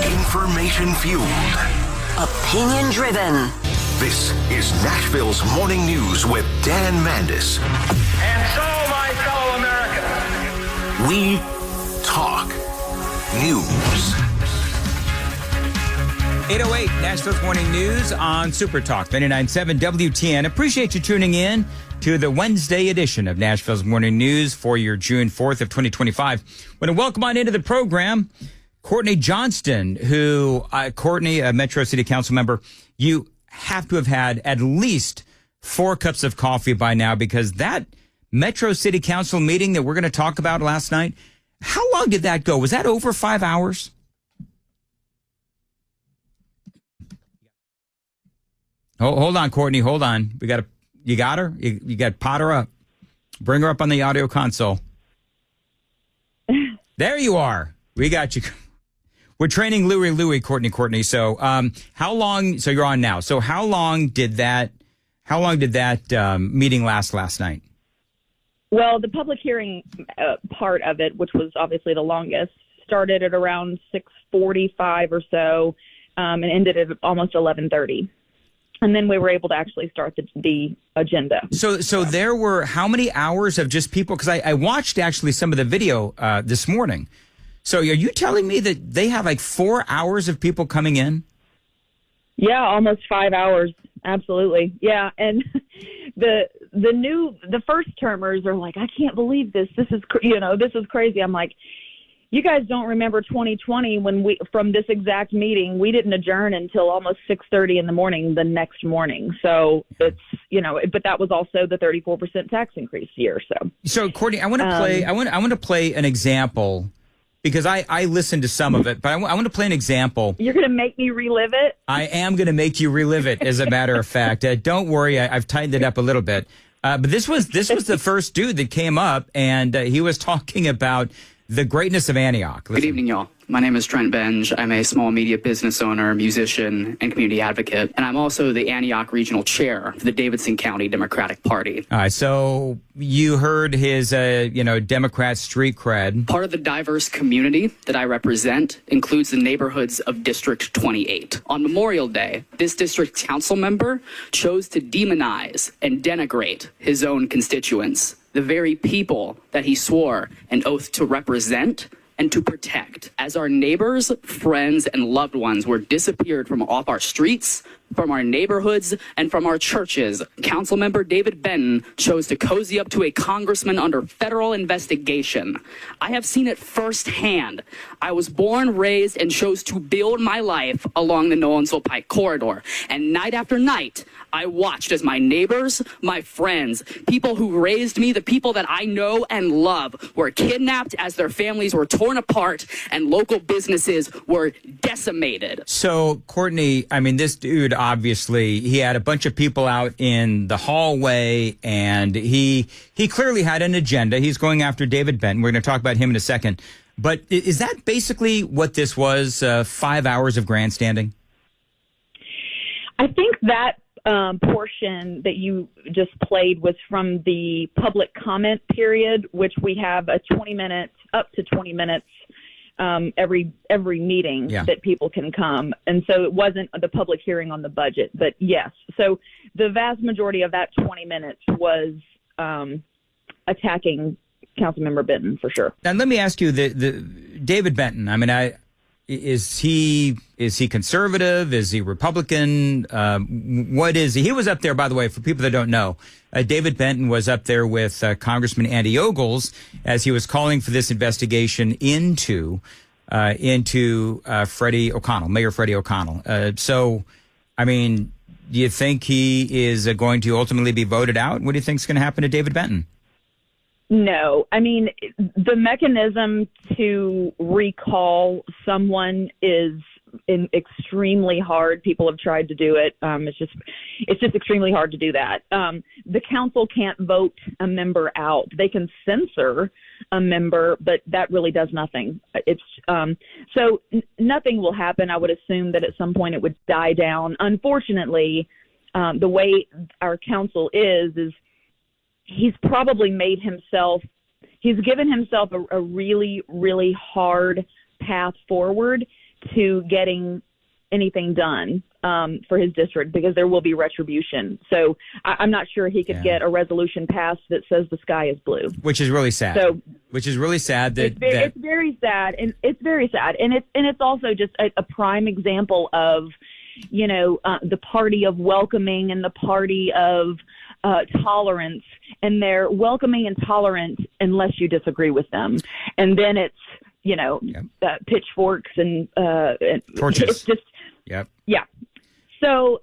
Information fueled. Opinion driven. This is Nashville's Morning News with Dan Mandis. And so, my fellow Americans, We talk news. 808 Nashville's Morning News on Super Talk 99.7 WTN. Appreciate you tuning in to the Wednesday edition of Nashville's Morning News for your June 4th of 2025. Want to welcome on into the program Courtney Johnston, who, Courtney, a Metro City Council member, you have to have had at least 4 cups of coffee by now, because that Metro City Council meeting that we're going to talk about last night, how long did that go? Was that over 5 hours? Hold on, Courtney. Hold on. You got her? You got to pot her up. Bring her up on the audio console. There you are. We got you. We're training Louie, Courtney. So, how long? So you're on now. So how long did that meeting last night? Well, the public hearing part of it, which was obviously the longest, started at around 6:45 or so, and ended at almost 11:30. And then we were able to actually start the agenda. So there were how many hours of just people? Because I watched actually some of the video this morning. So are you telling me that they have like 4 hours of people coming in? Yeah, almost 5 hours. Absolutely. Yeah. And the first termers are like, I can't believe this. This is crazy. I'm like, you guys don't remember 2020 when from this exact meeting, we didn't adjourn until almost 6:30 in the morning the next morning. So it's, but that was also the 34% tax increase year. So Courtney, I want to play an example, because I listened to some of it, but I want to play an example. You're going to make me relive it? I am going to make you relive it, as a matter of fact. Don't worry, I've tightened it up a little bit. But this was the first dude that came up, and he was talking about the greatness of Antioch. Listen. Good evening, y'all. My name is Trent Benge. I'm a small media business owner, musician, and community advocate. And I'm also the Antioch Regional Chair for the Davidson County Democratic Party. All right, so you heard his, Democrat street cred. Part of the diverse community that I represent includes the neighborhoods of District 28. On Memorial Day, this district council member chose to demonize and denigrate his own constituents, the very people that he swore an oath to represent and to protect, as our neighbors, friends, and loved ones were disappeared from off our streets, from our neighborhoods, and from our churches. Councilmember David Benton chose to cozy up to a congressman under federal investigation. I have seen it firsthand. I was born, raised, and chose to build my life along the Nolensville Pike corridor. And night after night, I watched as my neighbors, my friends, people who raised me, the people that I know and love, were kidnapped as their families were torn apart and local businesses were decimated. So, Courtney, I mean, this dude, obviously, he had a bunch of people out in the hallway, and he clearly had an agenda. He's going after David Benton. We're going to talk about him in a second. But is that basically what this was, 5 hours of grandstanding? I think that portion that you just played was from the public comment period, which we have a 20 minutes, up to 20 minutes every meeting that people can come. And so it wasn't the public hearing on the budget, but yes. So the vast majority of that 20 minutes was attacking Councilmember Benton, for sure. Now, let me ask you, the David Benton, I mean, is he conservative? Is he Republican? What is he? He was up there, by the way, for people that don't know. David Benton was up there with Congressman Andy Ogles as he was calling for this investigation into Freddie O'Connell, Mayor Freddie O'Connell. So, I mean, do you think he is going to ultimately be voted out? What do you think is going to happen to David Benton? No. I mean, the mechanism to recall someone is extremely hard. People have tried to do it. It's just extremely hard to do that. The council can't vote a member out. They can censor a member, but that really does nothing. So nothing will happen. I would assume that at some point it would die down. Unfortunately, the way our council is he's probably he's given himself a really, really hard path forward to getting anything done for his district, because there will be retribution. So I'm not sure he could get a resolution passed that says the sky is blue. Which is really sad. Which is really sad. It's very sad, and it's very sad, and it's also just a prime example of, the party of welcoming and the party of tolerance, and they're welcoming and tolerant unless you disagree with them, and then it's pitchforks and torches. It's just yeah. So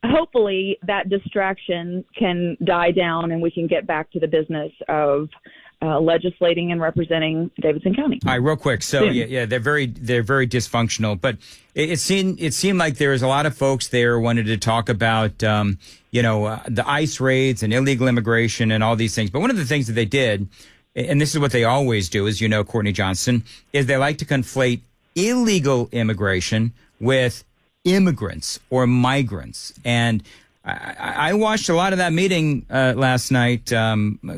hopefully that distraction can die down and we can get back to the business of legislating and representing Davidson County. All right, real quick. So they're very dysfunctional, but it seemed like there was a lot of folks there wanted to talk about the ICE raids and illegal immigration and all these things. But one of the things that they did, and this is what they always do, as you know, Courtney Johnston, is they like to conflate illegal immigration with immigrants or migrants. And I watched a lot of that meeting last night,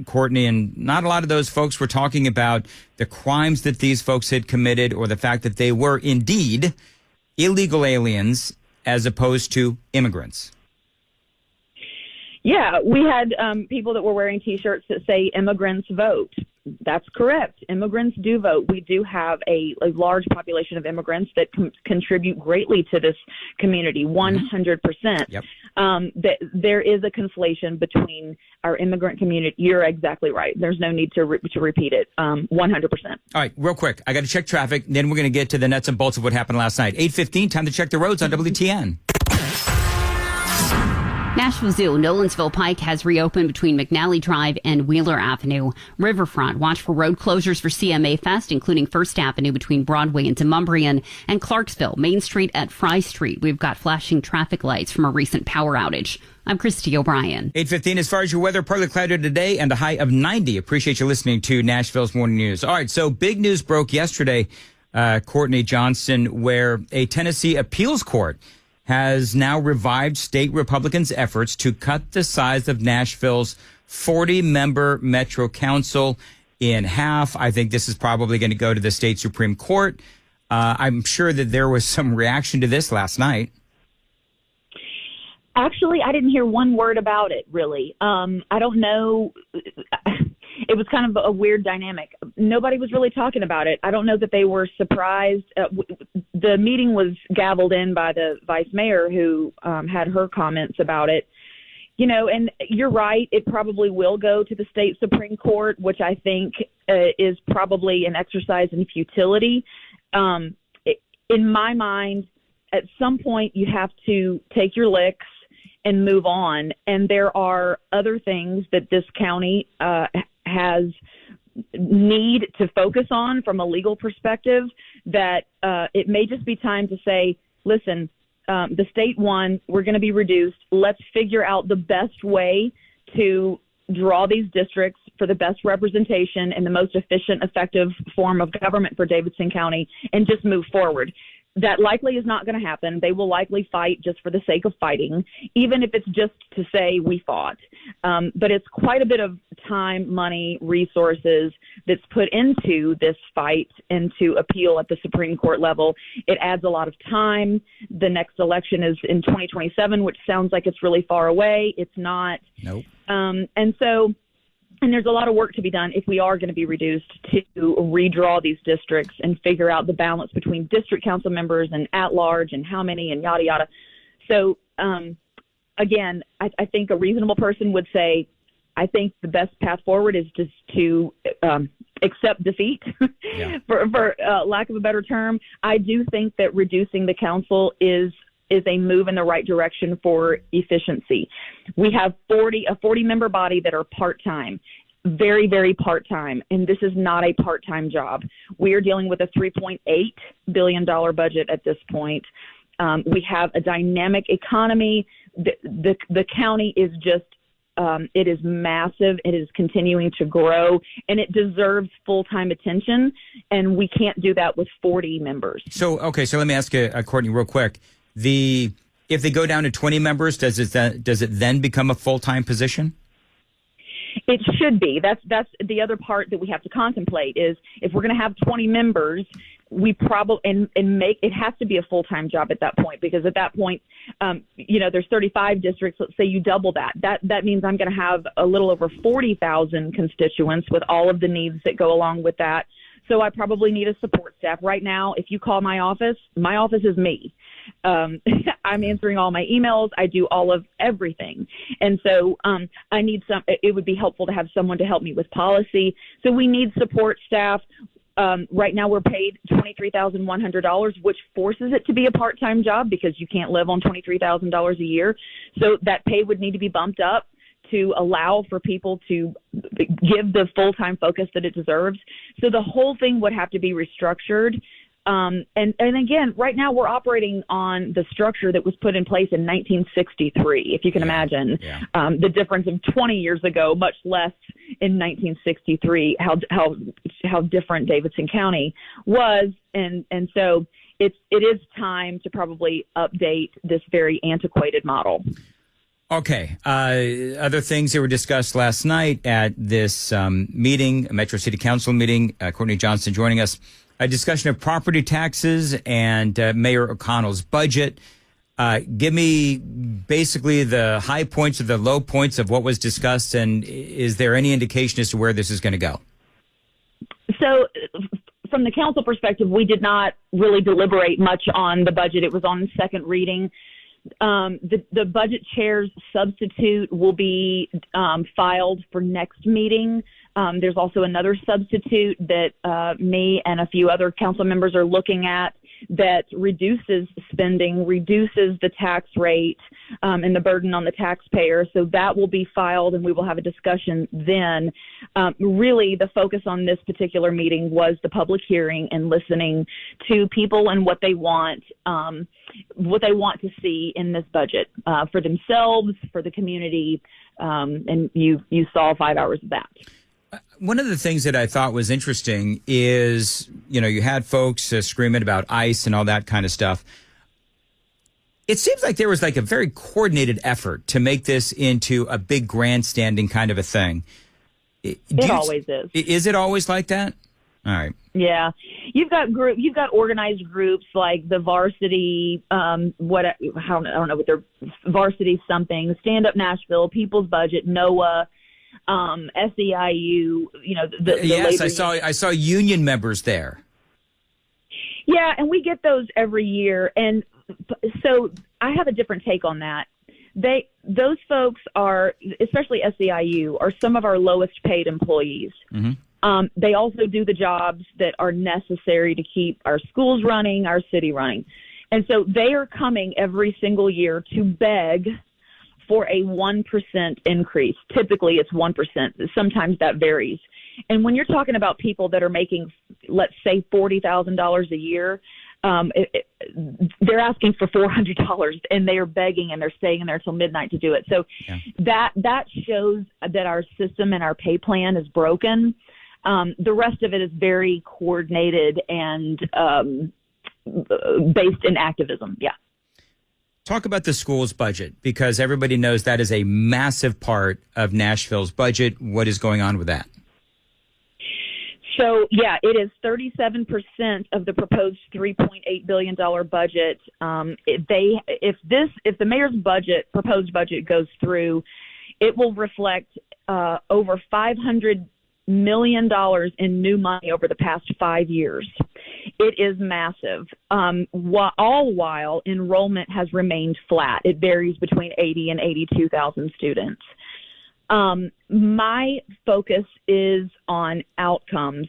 Courtney, and not a lot of those folks were talking about the crimes that these folks had committed or the fact that they were indeed illegal aliens as opposed to immigrants. Yeah, we had people that were wearing T-shirts that say immigrants vote. That's correct. Immigrants do vote. We do have a large population of immigrants that contribute greatly to this community, 100%. Yep. There is a conflation between our immigrant community. You're exactly right. There's no need to repeat it. 100%. All right, real quick. I got to check traffic. Then we're going to get to the nuts and bolts of what happened last night. 8:15, time to check the roads on WTN. Nashville Zoo, Nolensville Pike has reopened between McNally Drive and Wheeler Avenue. Riverfront, watch for road closures for CMA Fest, including First Avenue between Broadway and Demonbreun, and Clarksville, Main Street at Fry Street. We've got flashing traffic lights from a recent power outage. I'm Christy O'Brien. 8:15, as far as your weather, partly cloudy today and a high of 90. Appreciate you listening to Nashville's Morning News. All right, so big news broke yesterday, Courtney Johnston, where a Tennessee appeals court has now revived state Republicans' efforts to cut the size of Nashville's 40-member Metro Council in half. I think this is probably going to go to the state Supreme Court. I'm sure that there was some reaction to this last night. Actually, I didn't hear one word about it, really. I don't know. It was kind of a weird dynamic. Nobody was really talking about it. I don't know that they were surprised. The meeting was gavelled in by the vice mayor who had her comments about it. And you're right, it probably will go to the state Supreme Court, which I think is probably an exercise in futility. In my mind, at some point you have to take your licks and move on. And there are other things that this county has need to focus on from a legal perspective that it may just be time to say, listen, the state won, we're going to be reduced. Let's figure out the best way to draw these districts for the best representation and the most efficient, effective form of government for Davidson County and just move forward. That likely is not going to happen. They will likely fight just for the sake of fighting, even if it's just to say we fought. But it's quite a bit of time, money, resources that's put into this fight and to appeal at the Supreme Court level. It adds a lot of time. The next election is in 2027, which sounds like it's really far away. It's not. Nope. And there's a lot of work to be done if we are going to be reduced to redraw these districts and figure out the balance between district council members and at large and how many and yada, yada. So, again, I think a reasonable person would say, I think the best path forward is just to accept defeat, for lack of a better term. I do think that reducing the council is a move in the right direction for efficiency. We have a 40-member body that are part-time, very, very part-time, and this is not a part-time job. We are dealing with a $3.8 billion budget at this point. We have a dynamic economy. The county is just, it is massive. It is continuing to grow, and it deserves full-time attention, and we can't do that with 40 members. So let me ask you, Courtney, real quick. If they go down to 20 members, does it then become a full-time position? It should be. That's the other part that we have to contemplate is if we're going to have 20 members, we probably and make it has to be a full-time job at that point, because at that point, there's 35 districts. Let's say you double that. That means I'm going to have a little over 40,000 constituents with all of the needs that go along with that. So I probably need a support staff. Right now, if you call my office is me. I'm answering all my emails. I do all of everything. And so I need it would be helpful to have someone to help me with policy. So we need support staff. Right now we're paid $23,100, which forces it to be a part-time job because you can't live on $23,000 a year. So that pay would need to be bumped up to allow for people to give the full-time focus that it deserves. So the whole thing would have to be restructured. And again, right now we're operating on the structure that was put in place in 1963, if you can imagine. The difference of 20 years ago, much less in 1963, how different Davidson County was. And so it is time to probably update this very antiquated model. Okay. Other things that were discussed last night at this meeting, a Metro City Council meeting, Courtney Johnston joining us, a discussion of property taxes and Mayor O'Connell's budget. Give me basically the high points or the low points of what was discussed, and is there any indication as to where this is going to go? So from the council perspective, we did not really deliberate much on the budget. It was on second reading. The budget chair's substitute will be filed for next meeting. There's also another substitute that me and a few other council members are looking at that reduces spending, reduces the tax rate and the burden on the taxpayer. So that will be filed and we will have a discussion then. Really, the focus on this particular meeting was the public hearing and listening to people and what they want to see in this budget for themselves, for the community. And you saw 5 hours of that. One of the things that I thought was interesting is, you had folks screaming about ICE and all that kind of stuff. It seems like there was like a very coordinated effort to make this into a big grandstanding kind of a thing. It always is. Is it always like that? All right. Yeah. You've got organized groups like the varsity, I don't know what their varsity something, Stand Up Nashville, People's Budget, NOAA, SEIU, yes, I saw union members there. Yeah, and we get those every year, and so I have a different take on that. Those folks are, especially SEIU, are some of our lowest paid employees. Mm-hmm. They also do the jobs that are necessary to keep our schools running, our city running, and so they are coming every single year to beg for a 1% increase. Typically it's 1%. Sometimes that varies. And when you're talking about people that are making, let's say, $40,000 a year, they're asking for $400 and they are begging and they're staying in there till midnight to do it. So that shows that our system and our pay plan is broken. The rest of it is very coordinated and based in activism. Yeah. Talk about the school's budget, because everybody knows that is a massive part of Nashville's budget. What is going on with that? So, yeah, it is 37% of the proposed $3.8 billion budget. If the mayor's proposed budget goes through, it will reflect over $500 million in new money over the past 5 years. It is massive. All while enrollment has remained flat. It varies between 80 and 82,000 students. My focus is on outcomes.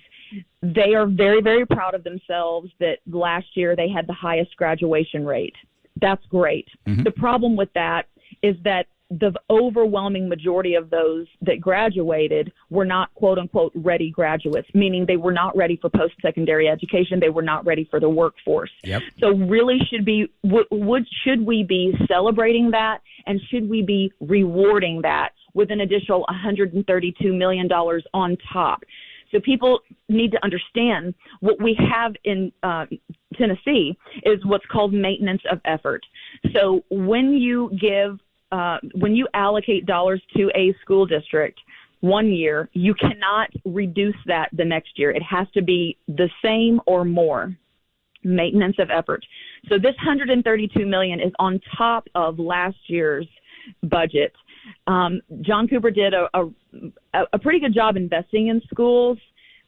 They are very, very proud of themselves that last year they had the highest graduation rate. That's great. Mm-hmm. The problem with that is that the overwhelming majority of those that graduated were not, quote unquote, ready graduates, meaning they were not ready for post-secondary education. They were not ready for the workforce. Yep. So really should we be celebrating that, and should we be rewarding that with an additional $132 million on top? So people need to understand what we have in Tennessee is what's called maintenance of effort. So when you allocate dollars to a school district, one year, you cannot reduce that the next year. It has to be the same or more maintenance of effort. So this $132 million is on top of last year's budget. John Cooper did a pretty good job investing in schools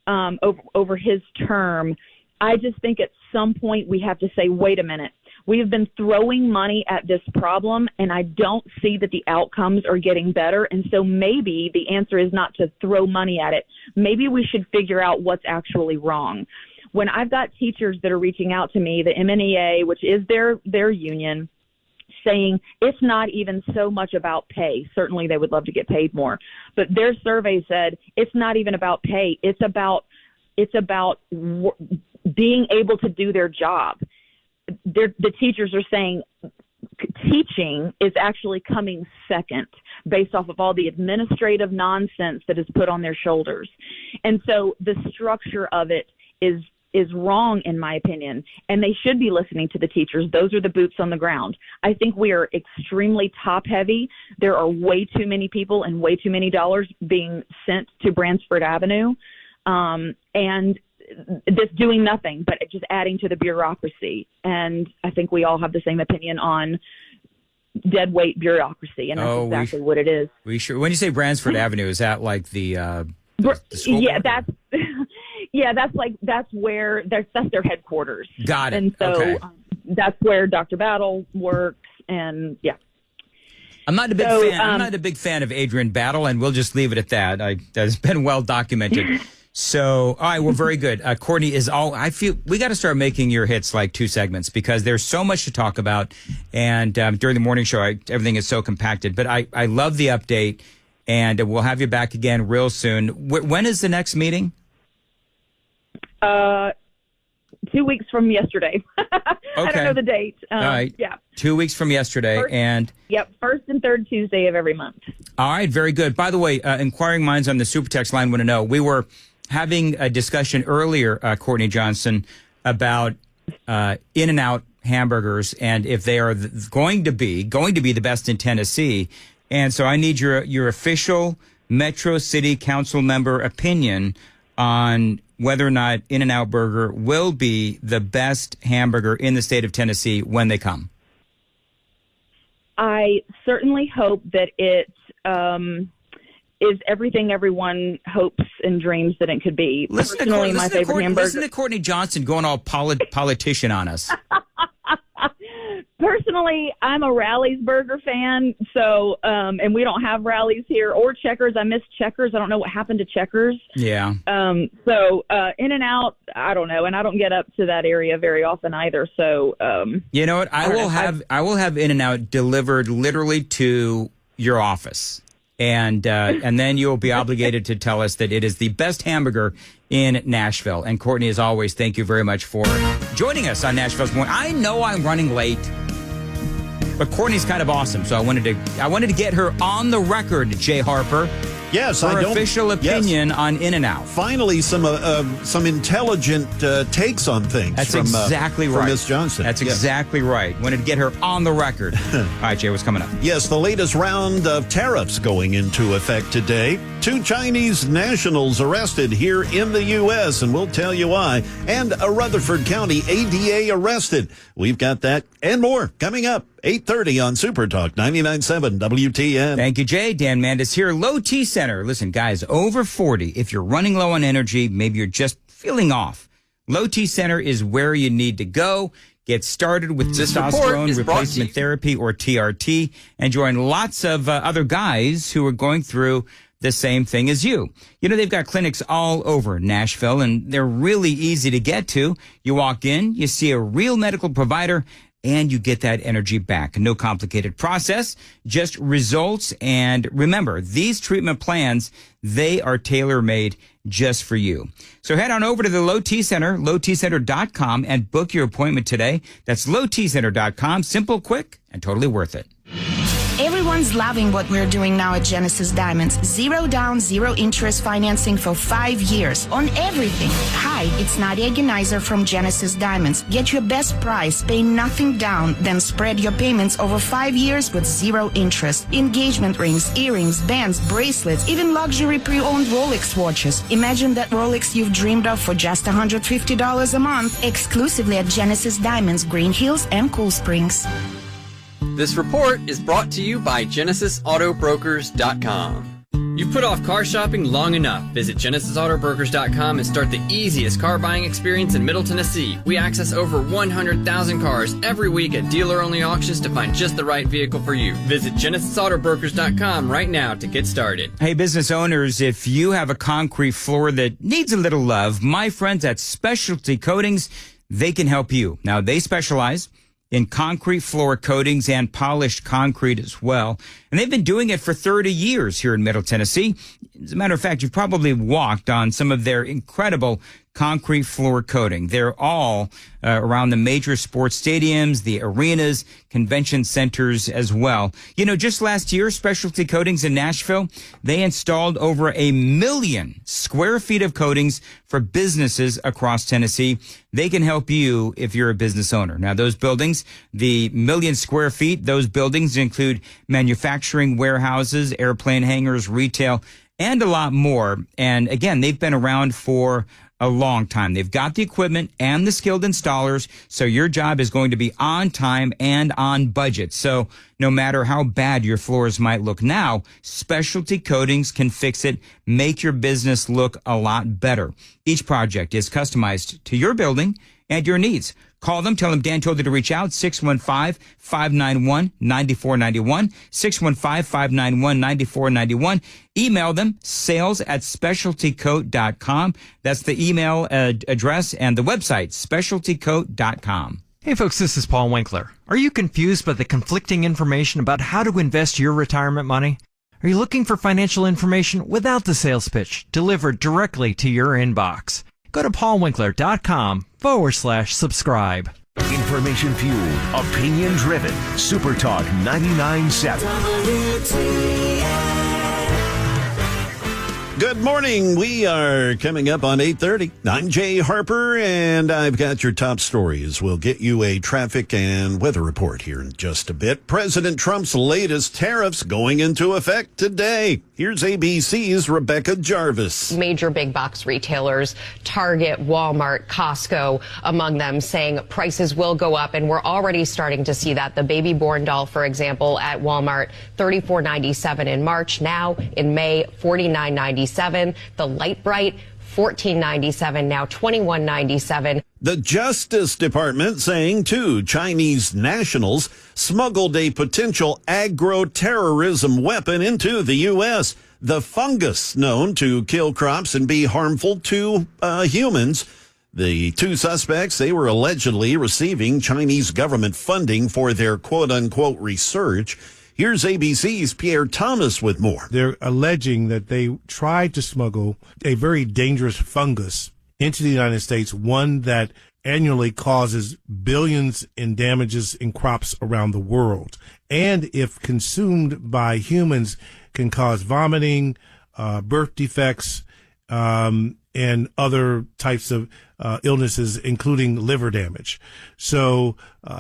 over his term. I just think at some point we have to say, wait a minute. We have been throwing money at this problem, and I don't see that the outcomes are getting better. And so maybe the answer is not to throw money at it. Maybe we should figure out what's actually wrong. When I've got teachers that are reaching out to me, the MNEA, which is their union, saying it's not even so much about pay. Certainly they would love to get paid more. But their survey said it's not even about pay. It's about being able to do their job. The teachers are saying teaching is actually coming second based off of all the administrative nonsense that is put on their shoulders. And so the structure of it is wrong, in my opinion, and they should be listening to the teachers. Those are the boots on the ground. I think we are extremely top heavy. There are way too many people and way too many dollars being sent to Bransford Avenue. And that's doing nothing but just adding to the bureaucracy. And I think we all have the same opinion on dead weight bureaucary, and that's exactly what it is. We sure. When you say Bransford Avenue, is that like the school yeah, board? that's where that's their headquarters. Got it. And so okay. That's where Dr. Battle works, and yeah. I'm not a big fan. I'm not a big fan of Adrian Battle, and we'll just leave it at that. That's been well documented. So, all right, well, very good. Courtney I feel we got to start making your hits like 2 segments because there's so much to talk about. And during the morning show, everything is so compacted. But I love the update, and we'll have you back again real soon. When is the next meeting? 2 weeks from yesterday. Okay. I don't know the date. All right. Yeah. 2 weeks from yesterday. Yep, first and third Tuesday of every month. All right, very good. By the way, inquiring minds on the Super Text line want to know, we were having a discussion earlier, Courtney Johnston, about In-N-Out hamburgers and if they are going to be the best in Tennessee. And so I need your official Metro City Council member opinion on whether or not In-N-Out Burger will be the best hamburger in the state of Tennessee when they come. I certainly hope that it is everything everyone hopes and dreams that it could be. Personally, my favorite hamburger. Listen to Courtney Johnston going all politician on us. Personally, I'm a Rally's burger fan, so and we don't have Rally's here or Checkers. I miss Checkers. I don't know what happened to Checkers. Yeah. So In-N-Out, I don't know, and I don't get up to that area very often either. So you know what? I will have In-N-Out delivered literally to your office. And then you'll be obligated to tell us that it is the best hamburger in Nashville. And Courtney, as always, thank you very much for joining us on Nashville's Morning. I know I'm running late, but Courtney's kind of awesome, so I wanted to get her on the record, Jay Harper. Yes, her official opinion on In-N-Out. Finally, some intelligent takes on things. That's exactly right. From Ms. Johnston. That's exactly right. Wanted to get her on the record. All right, Jay, what's coming up? Yes, the latest round of tariffs going into effect today. 2 Chinese nationals arrested here in the U.S., and we'll tell you why. And a Rutherford County ADA arrested. We've got that and more coming up. 8:30 on Super Talk 99.7 WTN. Thank you, Jay. Dan Mandis here. Low T Center. Listen, guys, over 40. If you're running low on energy, maybe you're just feeling off. Low T Center is where you need to go. Get started with testosterone replacement therapy, or TRT, and join lots of other guys who are going through the same thing as you. You know, they've got clinics all over Nashville, and they're really easy to get to. You walk in, you see a real medical provider, and you get that energy back. No complicated process, just results. And remember, these treatment plans, they are tailor-made just for you. So head on over to the Low T Center, lowtcenter.com, and book your appointment today. That's lowtcenter.com. Simple, quick, and totally worth it. Everyone's loving what we're doing now at Genesis Diamonds. 0 down, 0 interest financing for 5 years on everything. Hi, it's Nadia Genizer from Genesis Diamonds. Get your best price, pay nothing down, then spread your payments over 5 years with 0 interest. Engagement rings, earrings, bands, bracelets, even luxury pre-owned Rolex watches. Imagine that Rolex you've dreamed of for just $150 a month, exclusively at Genesis Diamonds, Green Hills and Cool Springs. This report is brought to you by GenesisAutoBrokers.com. You've put off car shopping long enough. Visit GenesisAutoBrokers.com and start the easiest car buying experience in Middle Tennessee. We access over 100,000 cars every week at dealer-only auctions to find just the right vehicle for you. Visit GenesisAutoBrokers.com right now to get started. Hey, business owners, if you have a concrete floor that needs a little love, my friends at Specialty Coatings, they can help you. Now, they specialize in concrete floor coatings and polished concrete as well. And they've been doing it for 30 years here in Middle Tennessee. As a matter of fact, you've probably walked on some of their incredible concrete floor coating. They're all around the major sports stadiums, the arenas, convention centers as well. You know, just last year, Specialty Coatings in Nashville, they installed over 1 million square feet of coatings for businesses across Tennessee. They can help you if you're a business owner. Now, those buildings, the 1 million square feet, those buildings include manufacturing, warehouses, airplane hangars, retail, and a lot more. And again, they've been around for a long time. They've got the equipment and the skilled installers, so your job is going to be on time and on budget. So no matter how bad your floors might look now, Specialty Coatings can fix it, make your business look a lot better. Each project is customized to your building and your needs. Call them. Tell them Dan told you to reach out. 615-591-9491. 615-591-9491. Email them, sales@specialtycoat.com. That's the email address, and the website, specialtycoat.com. Hey folks, this is Paul Winkler. Are you confused by the conflicting information about how to invest your retirement money? Are you looking for financial information without the sales pitch delivered directly to your inbox? Go to paulwinkler.com/subscribe. Information fueled, opinion driven. Super Talk 99.7. Good morning. We are coming up on 8:30. I'm Jay Harper, and I've got your top stories. We'll get you a traffic and weather report here in just a bit. President Trump's latest tariffs going into effect today. Here's ABC's Rebecca Jarvis. Major big box retailers, Target, Walmart, Costco, among them, saying prices will go up, and we're already starting to see that. The baby born doll, for example, at Walmart, $34.97 in March. Now in May, $49.97. The Light Bright, $14.97, now $21.97. The Justice Department saying 2 Chinese nationals smuggled a potential agro-terrorism weapon into the U.S. The fungus known to kill crops and be harmful to humans. The 2 suspects, they were allegedly receiving Chinese government funding for their quote-unquote research. Here's ABC's Pierre Thomas with more. They're alleging that they tried to smuggle a very dangerous fungus into the United States, one that annually causes billions in damages in crops around the world. And if consumed by humans, can cause vomiting, birth defects, and other types of illnesses, including liver damage. So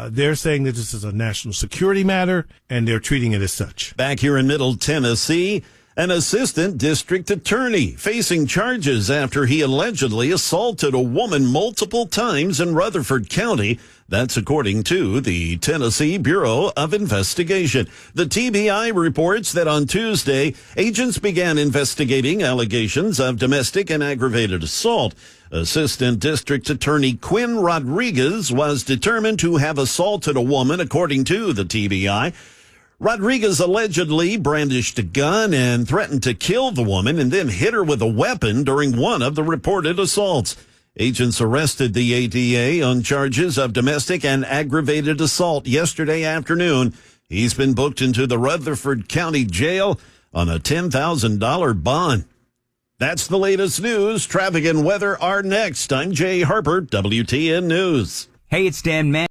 they're saying that this is a national security matter, and they're treating it as such. Back here in Middle Tennessee, an assistant district attorney facing charges after he allegedly assaulted a woman multiple times in Rutherford County. That's according to the Tennessee Bureau of Investigation. The TBI reports that on Tuesday, agents began investigating allegations of domestic and aggravated assault. Assistant District Attorney Quinn Rodriguez was determined to have assaulted a woman, according to the TBI. Rodriguez allegedly brandished a gun and threatened to kill the woman and then hit her with a weapon during one of the reported assaults. Agents arrested the ADA on charges of domestic and aggravated assault yesterday afternoon. He's been booked into the Rutherford County Jail on a $10,000 bond. That's the latest news. Traffic and weather are next. I'm Jay Harper, WTN News. Hey, it's Dan Mandis.